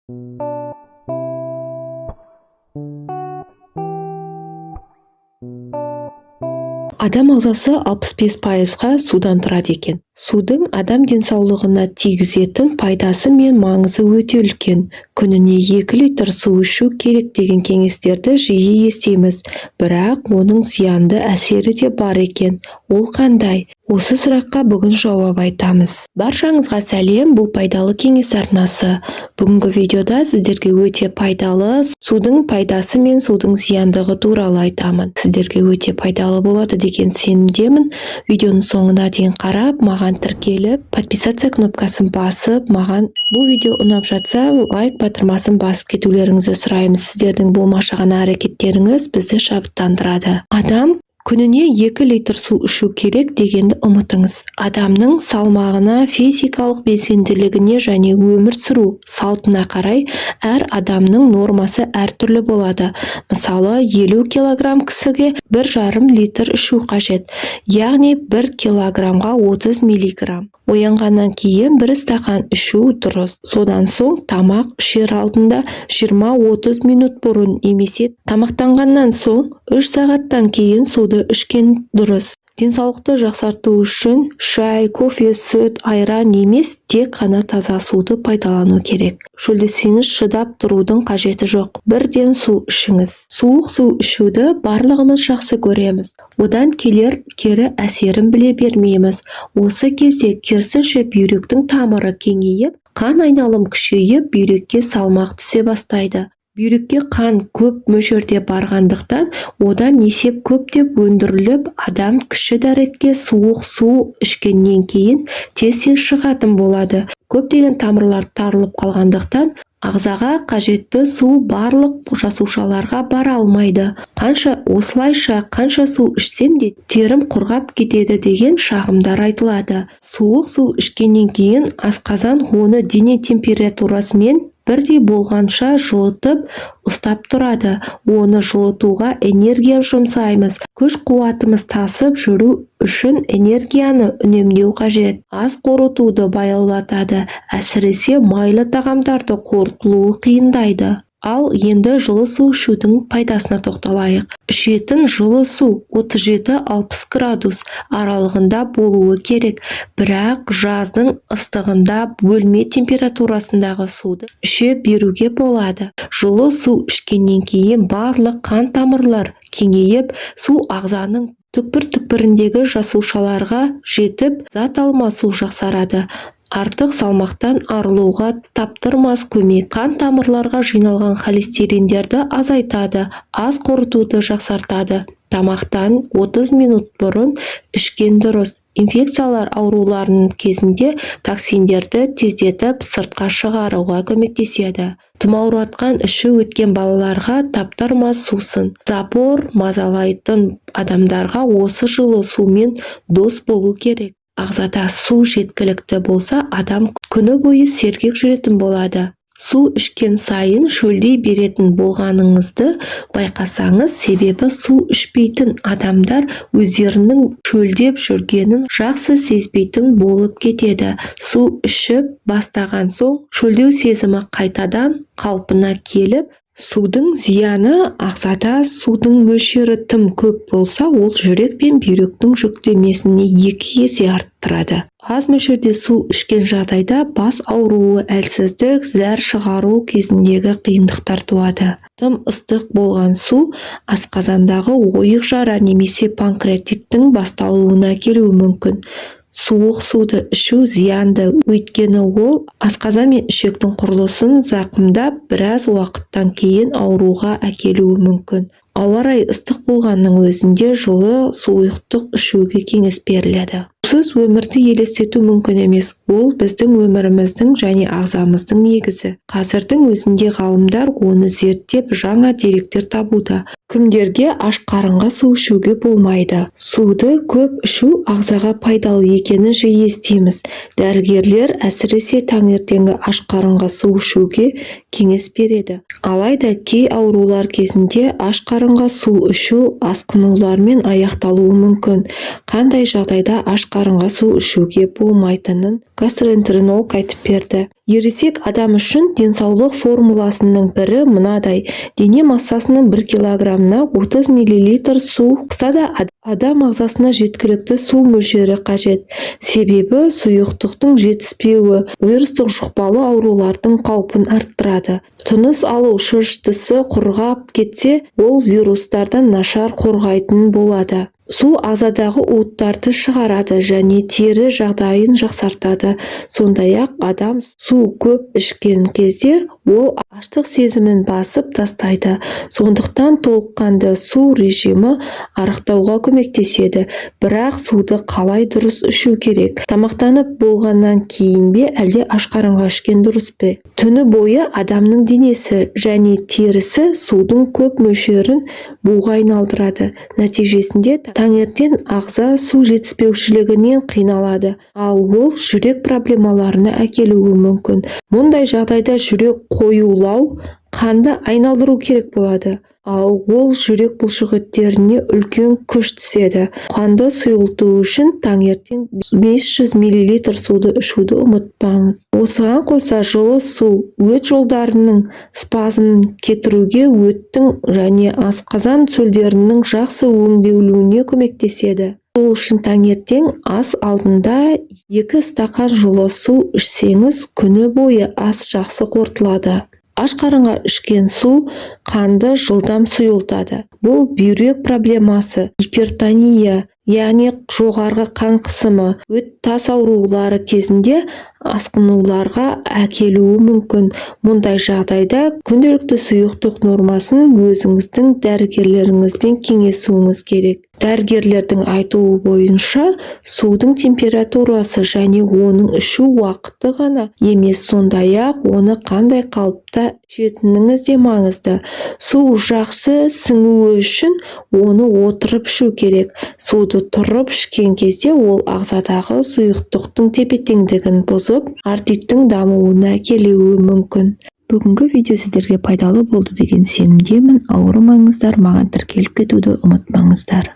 Адам ағзасы 65%-ға судан тұрады екен. Судың адам денсаулығына тигізетін пайдасы мен маңызы өте үлкен. Күніне 2 литр су ішу керек деген кеңестерді жиі естиміз, бірақ оның зиянды әсері де бар екен. Ол қандай? Осы сұраққа бүгін жауап айтамыз. Баршаңызға сәлем, бұл пайдалы кеңес арнасы. Бүгінгі видеода сіздерге өте пайдалы судың пайдасы мен судың зияндығы туралы айтамын. Сіздерге өте пайдалы болады деген сенімдемін. Видеоның соңына дейін қарап, маған тіркеліп, подписаться кнопкасын басып, маған бұл видео ұнап жатса, лайк батырмасын басып кетулеріңізді сұраймыз. Сіздердің болмашаған әрекеттеріңіз бізді шабыттандырады. Адам күніне 2 литр су ішу керек дегенді ұмытыңыз. Адамның салмағына, физикалық белсенділігіне және өмір сүру салтына қарай әр адамның нормасы әртүрлі болады. Мысалы, 50 килограмм кісіге 1,5 литр ішу қажет, яғни 1 килограммға 30 миллиграмм. Оянғаннан кейін 1 стақан ішу дұрыс. Содан соң тамақ ішер алдында 20-30 минут бұрын немесе тамақтанғаннан соң 3 сағаттан кейін суды ішкен дұрыс. Денсаулықты жақсарту үшін шай, кофе, сүт, айран емес, тек қана таза суды пайдалану керек. Шөлдесеңіз шыдап тұрудың қажеті жоқ. Бірден су ішіңіз. Суық су ішуді барлығымыз жақсы көреміз. Одан келер кері әсерін біле бермейміз. Осы кезде керісінше бүйректің тамыры кеңейіп, қан айналым күшейіп, бүйрекке салмақ түсе бастайды. Бүйрекке қан көп мөлшерде барғандықтан, одан есеп көп деп өндіріліп, адам кіші дәретке суық су ішкеннен кейін тез шығатын болады. Көптеген тамырлар тарылып қалғандықтан, ағзаға қажетті су барлық жасушаларға бара алмайды. Осылайша қанша су ішсем де терім құрғап кетеді деген шағымдар айтылады. Суық су ішкеннен кейін асқазан оны дене температурасымен бірдей болғанша жылытып ұстап тұрады. Оны жылытуға энергия жұмсаймыз. Күш-қуатымыз тасып жүру үшін энергияны үнемдеу қажет. Ас қорытуды баяулатады, әсіресе майлы тағамдарды қорытылуы қиындайды. Ал енді жылы су ішудің пайдасына тоқталайық. Ішетін жылы су 37-60 градус аралығында болуы керек, бірақ жаздың ыстығында бөлме температурасындағы суды іше беруге болады. Жылы су ішкеннен кейін барлық қан тамырлар кеңейіп, су ағзаның түкпір-түкпіріндегі жасушаларға жетіп, зат алмасу жақсарады. Артық салмақтан арылуға таптырмас көмек. Қан тамырларға жиналған холестериндерді азайтады, ас қорытуды жақсартады. Тамақтан 30 минут бұрын ішкен дұрыс. Инфекциялар ауруларының кезінде токсиндерді тездетіп сыртқа шығаруға көмектеседі. Тұмауратқан іші өткен балаларға таптырмас сусын. Запор мазалайтын адамдарға осы жылы сумен дос болу керек. Ағзада су жеткілікті болса, адам күні бойы сергек жүретін болады. Су ішкен сайын шөлдей беретін болғаныңызды байқасаңыз, себебі су ішпейтін адамдар өздерінің шөлдеп жүргенін жақсы сезбейтін болып кетеді. Су ішіп бастаған соң шөлдеу сезімі қайтадан қалпына келіп, судың зияны ағзада судың мөлшері тым көп болса, ол жүрек пен бүйректің жүктемесіне 2 есе арттырады. Аз мөлшерде су ішкен жағдайда бас ауруы, әлсіздік, зәр шығару кезіндегі қиындықтар туады. Тым ыстық болған су асқазандағы ойық жара немесе панкреатиттің басталуына әкелуі мүмкін. Суық суды ішу зиянды, өйткені ол асқазан мен ішектің құрылысын зақымдап, біраз уақыттан кейін ауруға әкелуі мүмкін. Ауа райы ыстық болғанның өзінде жылы суықтық ішуге кеңес беріледі. Сусыз өмірді елестету мүмкін емес. Ол біздің өміріміздің және ағзамыздың негізі. Қазірдің өзінде ғалымдар оны зерттеп, жаңа деректер табуда. Кімдерге аш қарынға су ішуге болмайды? Суды көп ішу ағзаға пайдалы екенін жиі естиміз. Дәрігерлер әсіресе таңертеңгі аш қарынға су ішуге кеңес береді. Алайда кей аурулар кезінде аш қарынға су ішу асқынулармен аяқталуы мүмкін. Қандай жағдайда аш қарынға су ішуге болмайтынын гастроэнтеролог айтып берді. Ересек адам үшін денсаулық формуласының бірі мынадай: дене массасының 1 килограммына 30 мл су. Қыста адам ағзасына жеткілікті су мөлшері қажет. Себебі сұйықтықтың жетіспеуі вирустық жұқпалы аурулардың қаупін арттырады. Тыныс алу шырыштысы құрғап кетсе, ол вирустардан нашар қорғайтын болады. Су ағзадағы уыттарды шығарады және тері жағдайын жақсартады. Сондай-ақ адам су көп ішкен кезде ол аштық сезімін басып тастайды. Сондықтан толыққанды су режимі арықтауға көмектеседі. Бірақ суды қалай дұрыс ішу керек? Тамақтанып болғаннан кейін бе, әлде аш қарынға ішкен дұрыс пе? Түні бойы адамның денесі және терісі судың көп мөлшерін буға айналдырады. Нәтижесінде таңертең ағза су жетіспеушілігінен қиналады, ал ол жүрек проблемаларына әкелуі мүмкін. Мұндай жағдайда жүрек қоюлау, қанды айналдыру керек болады, ал ол жүрек бұлшықеттеріне үлкен күш түседі. Қанды сұйылту үшін таңертең 500 мл суды ішуді ұмытпаңыз. Осыған қоса жылы су өт жолдарының спазмын кетіруге, өттің және асқазан сөлдерінің жақсы өңделуіне көмектеседі. Сол үшін таңертең ас алдында 2 стақан жылы су ішсеңіз, күні бойы ас жақсы қорытылады. Аш қарынға ішкен су қанды жылдам сұйылтады. Бұл бүйрек проблемасы, гипертония, яғни жоғарғы қан қысымы, өт тас аурулары кезінде асқынуларға әкелуі мүмкін. Мұндай жағдайда күнделікті сұйықтық нормасын өзіңіздің дәрігерлеріңізбен кеңесуіңіз керек. Дәрігерлердің айтуы бойынша, судың температурасы және оның ішу уақыты ғана емес, сондай-ақ оны қандай қалыпта ішетініңіз де маңызды. Су жақсы сіңуі үшін оны отырып ішу керек. Суды тұрып ішкен кезде ол ағзадағы сұйықтықтың тепе-теңдігін бұзып, артриттің дамуына әкелуі мүмкін. Бүгінгі видео сіздерге пайдалы болды деген сенімдемін. Ауырмаңыздар, маған тіркеліп кетуді ұмытпаңыздар.